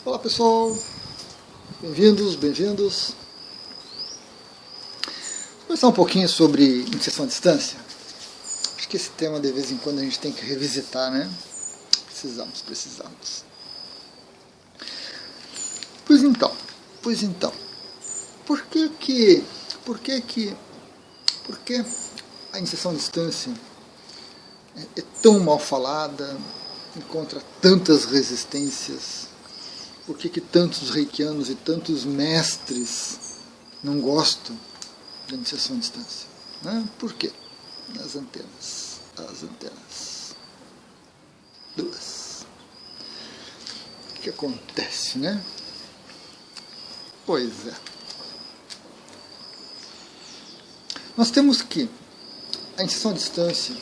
Olá pessoal, bem-vindos, bem-vindos. Vou conversar um pouquinho sobre iniciação à distância. Acho que esse tema de vez em quando a gente tem que revisitar, né? Precisamos. Pois então, por que a iniciação à distância é tão mal falada, encontra tantas resistências? Por que tantos reikianos e tantos mestres não gostam da iniciação à distância? Né? Por quê? As antenas. Duas. O que acontece, né? Pois é. Nós temos que a iniciação à distância,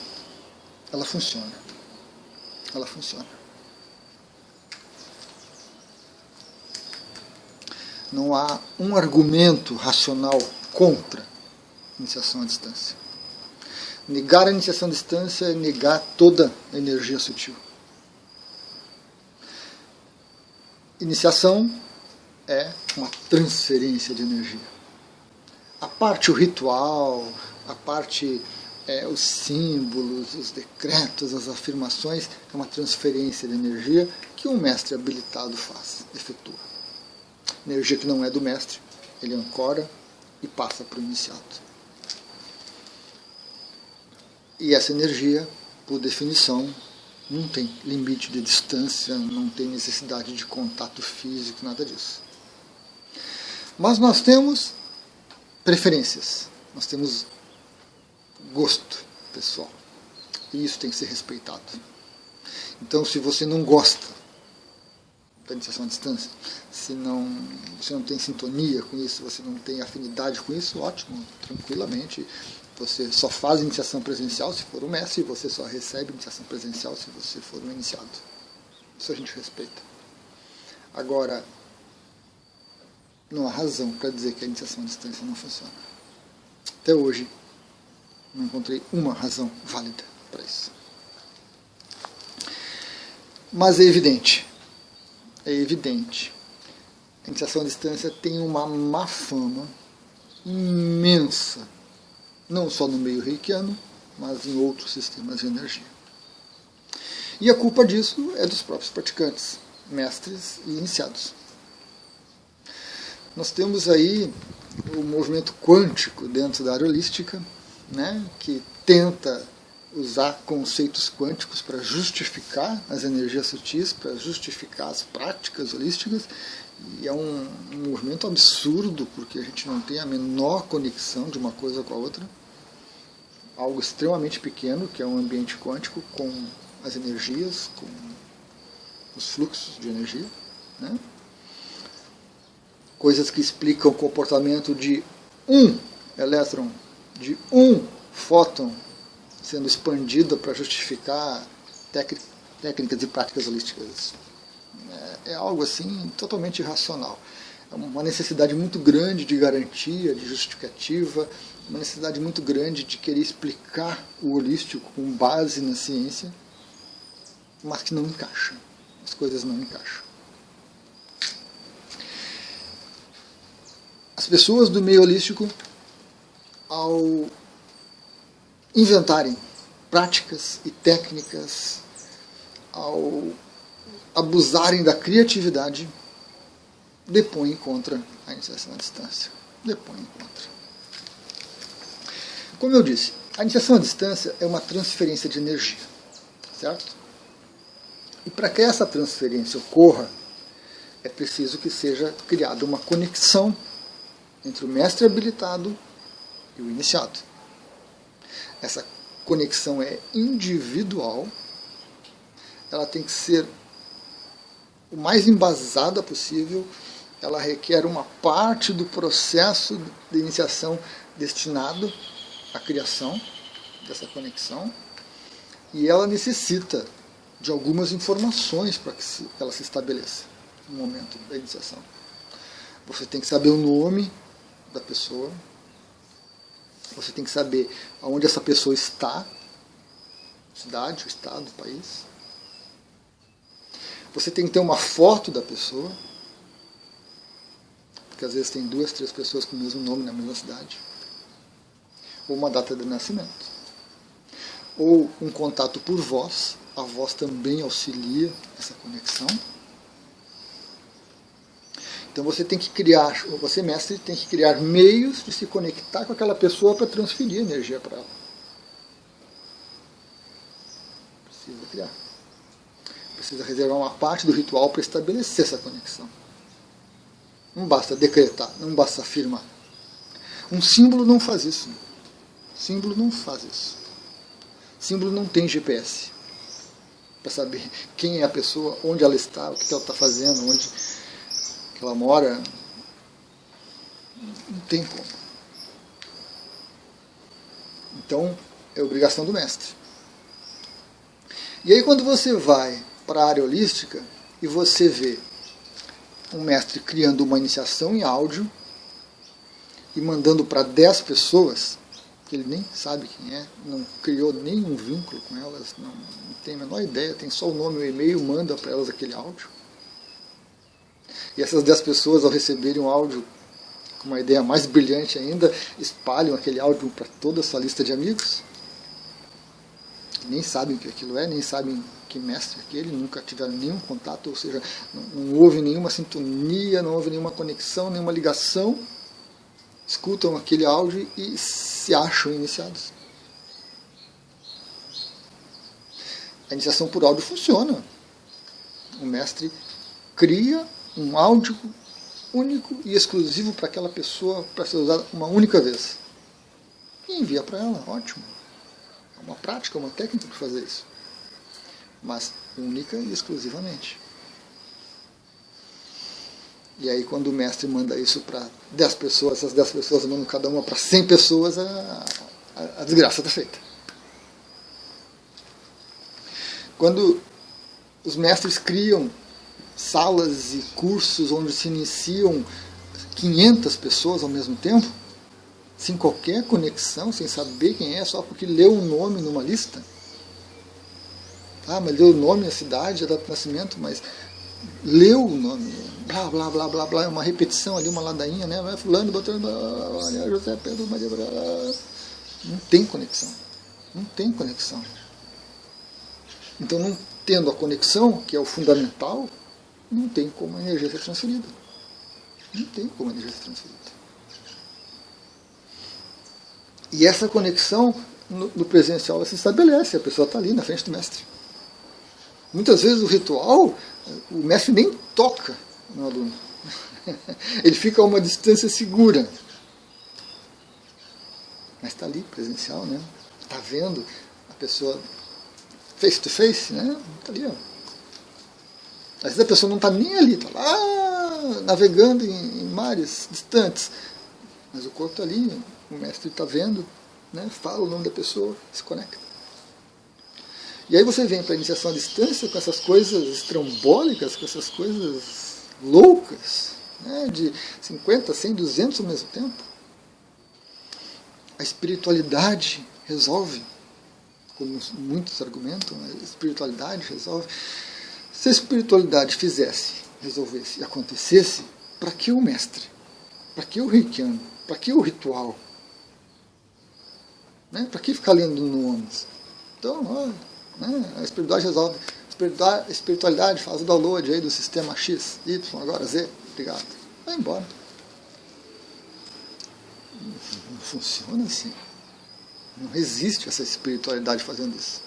ela funciona. Não há um argumento racional contra a iniciação à distância. Negar a iniciação à distância é negar toda a energia sutil. Iniciação é uma transferência de energia. A parte o ritual, a parte os símbolos, os decretos, as afirmações, é uma transferência de energia que um mestre habilitado efetua. Energia que não é do mestre, ele ancora e passa para o iniciado. E essa energia, por definição, não tem limite de distância, não tem necessidade de contato físico, nada disso. Mas nós temos preferências, nós temos gosto pessoal, e isso tem que ser respeitado. Então, se você não gosta da iniciação à distância, se você não tem sintonia com isso, você não tem afinidade com isso, ótimo, tranquilamente. Você só faz iniciação presencial se for um mestre, e você só recebe iniciação presencial se você for um iniciado. Isso a gente respeita. Agora, não há razão para dizer que a iniciação à distância não funciona. Até hoje, não encontrei uma razão válida para isso. Mas é evidente. A iniciação à distância tem uma má fama imensa, não só no meio reikiano, mas em outros sistemas de energia. E a culpa disso é dos próprios praticantes, mestres e iniciados. Nós temos aí o movimento quântico dentro da área holística, né, que tenta usar conceitos quânticos para justificar as energias sutis, para justificar as práticas holísticas, e é um movimento absurdo, porque a gente não tem a menor conexão de uma coisa com a outra. Algo extremamente pequeno, que é um ambiente quântico, com as energias, com os fluxos de energia, né? Coisas que explicam o comportamento de um elétron, de um fóton, sendo expandido para justificar técnicas e práticas holísticas. É algo assim totalmente irracional. É uma necessidade muito grande de garantia, de justificativa, uma necessidade muito grande de querer explicar o holístico com base na ciência, mas que não encaixa. As coisas não encaixam. As pessoas do meio holístico, ao inventarem práticas e técnicas, ao abusarem da criatividade, depõem contra a iniciação à distância. Como eu disse, a iniciação à distância é uma transferência de energia, certo? E para que essa transferência ocorra, é preciso que seja criada uma conexão entre o mestre habilitado e o iniciado. Essa conexão é individual, ela tem que ser o mais embasada possível, ela requer uma parte do processo de iniciação destinado à criação dessa conexão, e ela necessita de algumas informações para que ela se estabeleça no momento da iniciação. Você tem que saber o nome da pessoa, você tem que saber aonde essa pessoa está, cidade, o estado, o país. Você tem que ter uma foto da pessoa, porque às vezes tem 2, 3 pessoas com o mesmo nome na mesma cidade, ou uma data de nascimento, ou um contato por voz. A voz também auxilia essa conexão. Então você tem que criar, você mestre tem que criar meios de se conectar com aquela pessoa para transferir energia para ela. Precisa criar. Precisa reservar uma parte do ritual para estabelecer essa conexão. Não basta decretar, não basta afirmar. Um símbolo não faz isso. Símbolo não faz isso. Símbolo não tem GPS para saber quem é a pessoa, onde ela está, o que ela está fazendo, onde ela mora. Não tem como. Então, é obrigação do mestre. E aí quando você vai para a área holística e você vê um mestre criando uma iniciação em áudio e mandando para 10 pessoas, que ele nem sabe quem é, não criou nenhum vínculo com elas, não tem a menor ideia, tem só o nome e o e-mail, manda para elas aquele áudio. E essas 10 pessoas, ao receberem um áudio com uma ideia mais brilhante ainda, espalham aquele áudio para toda a sua lista de amigos. Nem sabem o que aquilo é, nem sabem que mestre é aquele, nunca tiveram nenhum contato, ou seja, não houve nenhuma sintonia, não houve nenhuma conexão, nenhuma ligação. Escutam aquele áudio e se acham iniciados. A iniciação por áudio funciona. O mestre cria um áudio único e exclusivo para aquela pessoa, para ser usado uma única vez. E envia para ela, ótimo. É uma prática, uma técnica para fazer isso. Mas única e exclusivamente. E aí quando o mestre manda isso para 10 pessoas, essas 10 pessoas mandam cada uma para 100 pessoas, a desgraça está feita. Quando os mestres criam salas e cursos onde se iniciam 500 pessoas ao mesmo tempo, sem qualquer conexão, sem saber quem é, só porque leu um nome numa lista. Ah, mas leu o nome, a cidade, a data de nascimento, mas leu o nome, blá, blá, blá, blá, blá, é uma repetição ali, uma ladainha, né? Fulano, botando, olha, José, Pedro, Maria, blá. Não tem conexão. Não tem conexão. Então, não tendo a conexão, que é o fundamental, não tem como a energia ser transferida. Não tem como a energia ser transferida. E essa conexão, no presencial, ela se estabelece, a pessoa está ali na frente do mestre. Muitas vezes o ritual, o mestre nem toca no aluno. Ele fica a uma distância segura. Mas está ali, presencial, né? Está vendo a pessoa face to face, né? Está ali, ó. Às vezes a pessoa não está nem ali, está lá navegando em mares distantes. Mas o corpo está ali, o mestre está vendo, né? Fala o nome da pessoa, se conecta. E aí você vem para a iniciação à distância com essas coisas estrambólicas, com essas coisas loucas, né? De 50, 100, 200 ao mesmo tempo. A espiritualidade resolve, como muitos argumentam, a espiritualidade resolve. Se a espiritualidade fizesse, resolvesse e acontecesse, para que o mestre? Para que o reikiano? Para que o ritual? Né? Para que ficar lendo nomes? Então, né? A espiritualidade resolve. A espiritualidade faz o download aí do sistema X, Y, agora Z, obrigado. Vai embora. Não funciona assim. Não existe essa espiritualidade fazendo isso.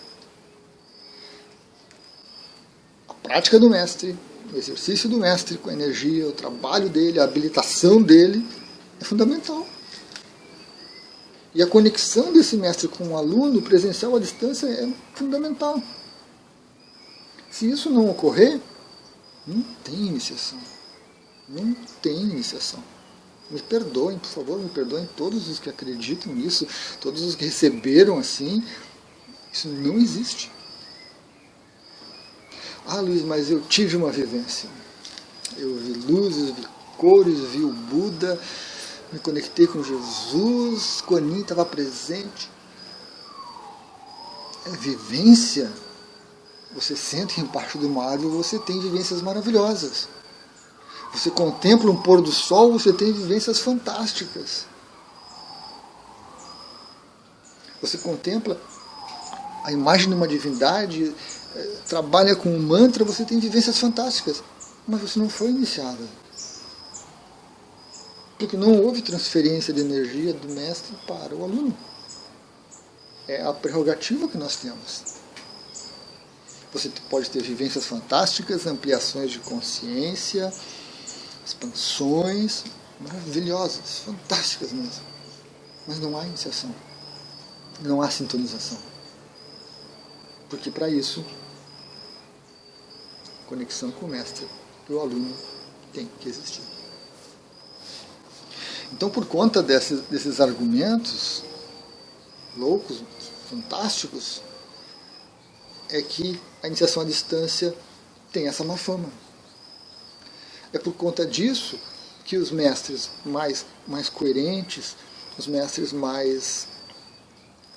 A prática do mestre, o exercício do mestre com a energia, o trabalho dele, a habilitação dele é fundamental. E a conexão desse mestre com o aluno presencial à distância é fundamental. Se isso não ocorrer, não tem iniciação. Não tem iniciação. Me perdoem, por favor, me perdoem todos os que acreditam nisso, todos os que receberam assim. Isso não existe. Ah, Luiz, mas eu tive uma vivência. Eu vi luzes, vi cores, vi o Buda, me conectei com Jesus, Kuan-Yin estava presente. É vivência. Você senta embaixo de uma árvore, você tem vivências maravilhosas. Você contempla um pôr do sol, você tem vivências fantásticas. Você contempla a imagem de uma divindade, trabalha com um mantra, você tem vivências fantásticas. Mas você não foi iniciada. Porque não houve transferência de energia do mestre para o aluno. É a prerrogativa que nós temos. Você pode ter vivências fantásticas, ampliações de consciência, expansões maravilhosas, fantásticas mesmo. Mas não há iniciação. Não há sintonização. Porque para isso, conexão com o mestre e o aluno tem que existir. Então, por conta desses argumentos loucos, fantásticos, é que a iniciação à distância tem essa má fama. É por conta disso que os mestres mais coerentes, os mestres mais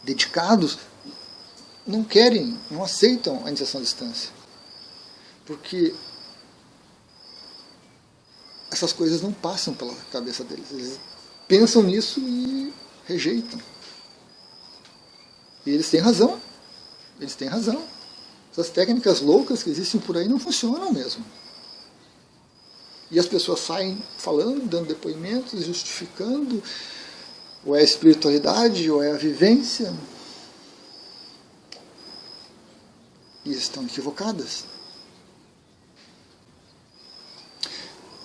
dedicados, não querem, não aceitam a iniciação à distância. Porque essas coisas não passam pela cabeça deles. Eles pensam nisso e rejeitam. E eles têm razão. Eles têm razão. Essas técnicas loucas que existem por aí não funcionam mesmo. E as pessoas saem falando, dando depoimentos, justificando, ou é a espiritualidade, ou é a vivência. E estão equivocadas.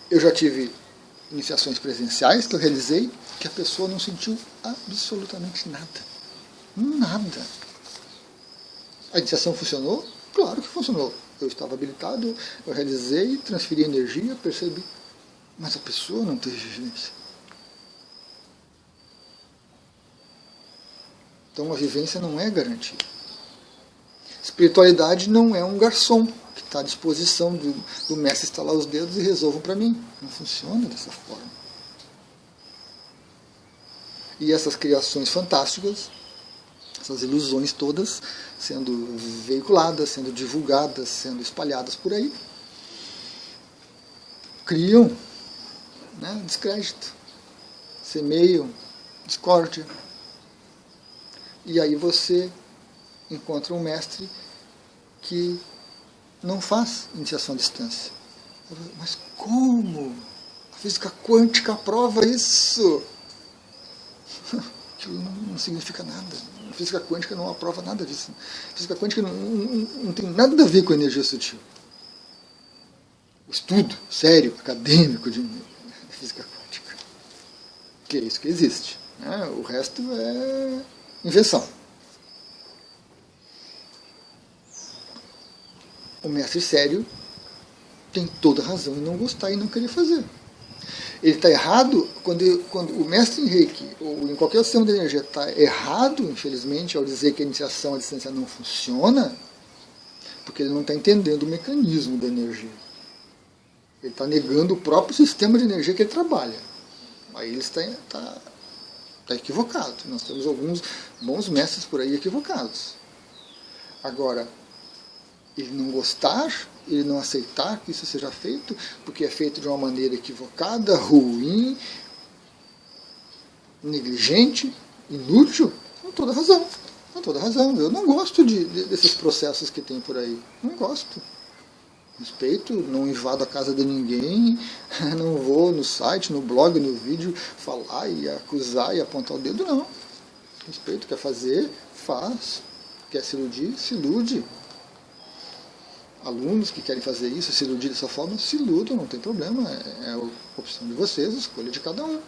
Eu já tive iniciações presenciais que eu realizei que a pessoa não sentiu absolutamente nada. Nada. A iniciação funcionou? Claro que funcionou. Eu estava habilitado, eu realizei, transferi energia, percebi. Mas a pessoa não teve vivência. Então a vivência não é garantida. Espiritualidade não é um garçom que está à disposição do mestre estalar os dedos e resolvam para mim. Não funciona dessa forma. E essas criações fantásticas, essas ilusões todas sendo veiculadas, sendo divulgadas, sendo espalhadas por aí, criam, né, descrédito, semeiam discórdia. E aí você encontra um mestre que não faz iniciação à distância. Mas como? A física quântica aprova isso? Aquilo não significa nada. A física quântica não aprova nada disso. A física quântica não tem nada a ver com a energia sutil. O estudo sério, acadêmico de física quântica. Que é isso que existe. Né? O resto é invenção. O mestre sério tem toda razão em não gostar e não querer fazer. Ele está errado quando o mestre em Reiki ou em qualquer sistema de energia está errado, infelizmente, ao dizer que a iniciação à distância não funciona, porque ele não está entendendo o mecanismo da energia. Ele está negando o próprio sistema de energia que ele trabalha. Aí ele está equivocado. Nós temos alguns bons mestres por aí equivocados. Agora, ele não gostar, ele não aceitar que isso seja feito, porque é feito de uma maneira equivocada, ruim, negligente, inútil, com toda razão. Com toda razão. Eu não gosto desses processos que tem por aí. Não gosto. Respeito, não invado a casa de ninguém, não vou no site, no blog, no vídeo falar e acusar e apontar o dedo, não. Respeito, quer fazer, faz. Quer se iludir, se ilude. Alunos que querem fazer isso, se iludir dessa forma, se iludam, não tem problema, é a opção de vocês, a escolha de cada um.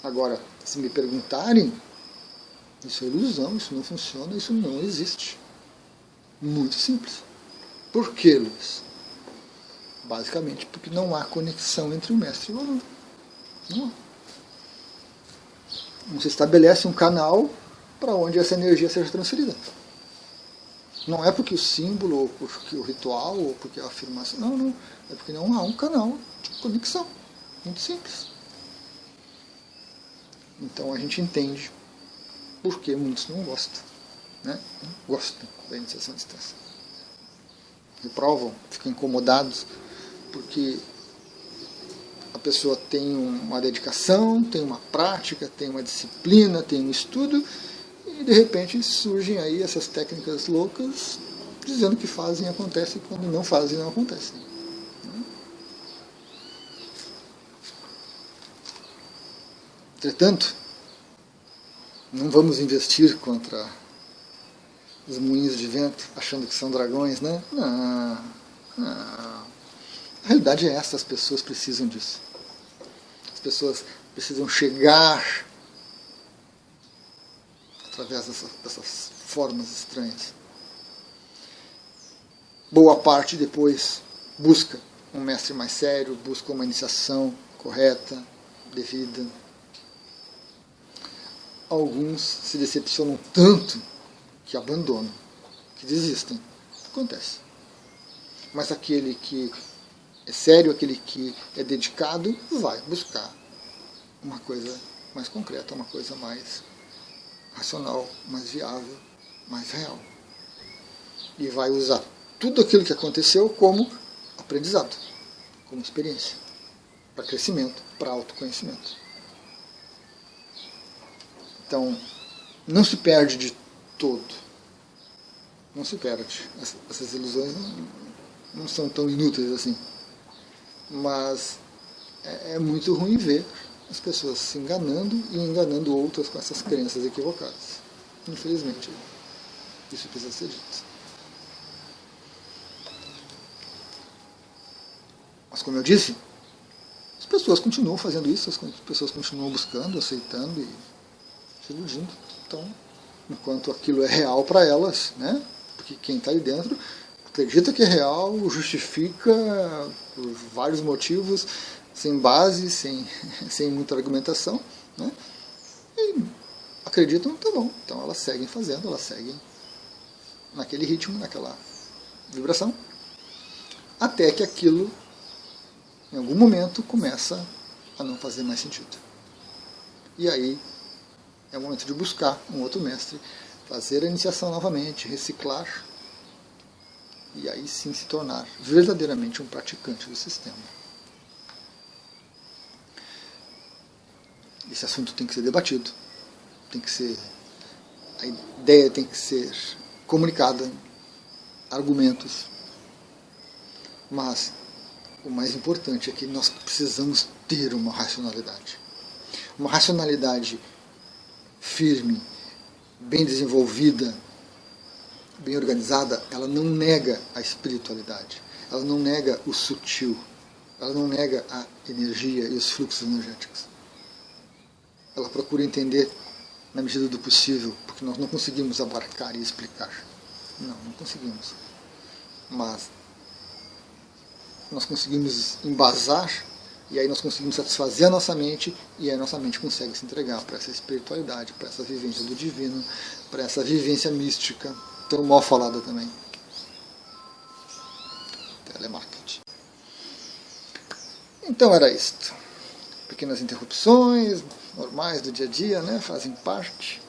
Agora, se me perguntarem, isso é ilusão, isso não funciona, isso não existe. Muito simples. Por quê, Luiz? Basicamente porque não há conexão entre o mestre e o aluno. Não há. Não se estabelece um canal para onde essa energia seja transferida. Não é porque o símbolo, ou porque o ritual, ou porque a afirmação. Não. É porque não há um canal de conexão. Muito simples. Então a gente entende por que muitos não gostam. Né? Não gostam da iniciação à distância. Reprovam, ficam incomodados, porque pessoa tem uma dedicação, tem uma prática, tem uma disciplina, tem um estudo, e de repente surgem aí essas técnicas loucas dizendo que fazem e acontece, quando não fazem não acontece. Entretanto, não vamos investir contra os moinhos de vento, achando que são dragões, né? Não, não. A realidade é essa, as pessoas precisam disso. As pessoas precisam chegar através dessas formas estranhas. Boa parte depois busca um mestre mais sério, busca uma iniciação correta, devida. Alguns se decepcionam tanto que abandonam, que desistem. Acontece. Mas aquele que é sério, aquele que é dedicado, vai buscar uma coisa mais concreta, uma coisa mais racional, mais viável, mais real. E vai usar tudo aquilo que aconteceu como aprendizado, como experiência, para crescimento, para autoconhecimento. Então, não se perde de todo. Não se perde. Essas ilusões não são tão inúteis assim. Mas é muito ruim ver as pessoas se enganando e enganando outras com essas crenças equivocadas. Infelizmente, isso precisa ser dito. Mas como eu disse, as pessoas continuam fazendo isso, as pessoas continuam buscando, aceitando e se iludindo. Então, enquanto aquilo é real para elas, né? Porque quem está aí dentro acredita que é real, justifica por vários motivos, sem base, sem muita argumentação, né? E acreditam, tá bom. Então elas seguem fazendo, elas seguem naquele ritmo, naquela vibração, até que aquilo, em algum momento, começa a não fazer mais sentido. E aí é o momento de buscar um outro mestre, fazer a iniciação novamente, reciclar, e aí sim se tornar verdadeiramente um praticante do sistema. Esse assunto tem que ser debatido, a ideia tem que ser comunicada, argumentos, mas o mais importante é que nós precisamos ter uma racionalidade. Uma racionalidade firme, bem desenvolvida, bem organizada, ela não nega a espiritualidade, ela não nega o sutil, ela não nega a energia e os fluxos energéticos. Ela procura entender na medida do possível, porque nós não conseguimos abarcar e explicar. Não conseguimos. Mas nós conseguimos embasar, e aí nós conseguimos satisfazer a nossa mente, e aí a nossa mente consegue se entregar para essa espiritualidade, para essa vivência do divino, para essa vivência mística, tão mal falada também. Telemarketing. Então era isto. Pequenas interrupções, normais do dia a dia, né, fazem parte.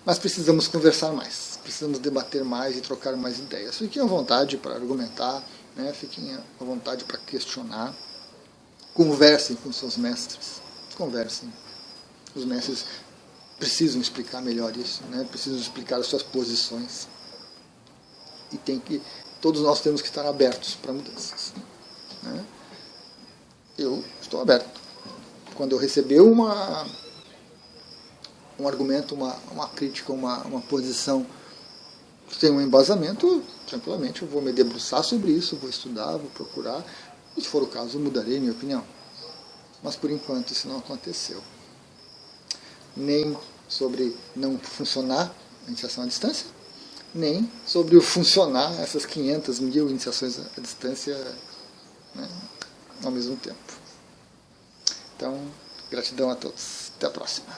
Mas precisamos conversar mais, precisamos debater mais e trocar mais ideias. Fiquem à vontade para argumentar, né, fiquem à vontade para questionar. Conversem com seus mestres, conversem. Os mestres precisam explicar melhor isso, né? Precisam explicar as suas posições. E todos nós temos que estar abertos para mudanças, né? Eu estou aberto. Quando eu receber um argumento, uma crítica, uma posição que tem um embasamento, tranquilamente eu vou me debruçar sobre isso, vou estudar, vou procurar. E se for o caso, eu mudarei minha opinião. Mas por enquanto isso não aconteceu. Nem sobre não funcionar a iniciação à distância, nem sobre o funcionar essas 500 mil iniciações à distância, né, ao mesmo tempo. Então, gratidão a todos. Até a próxima.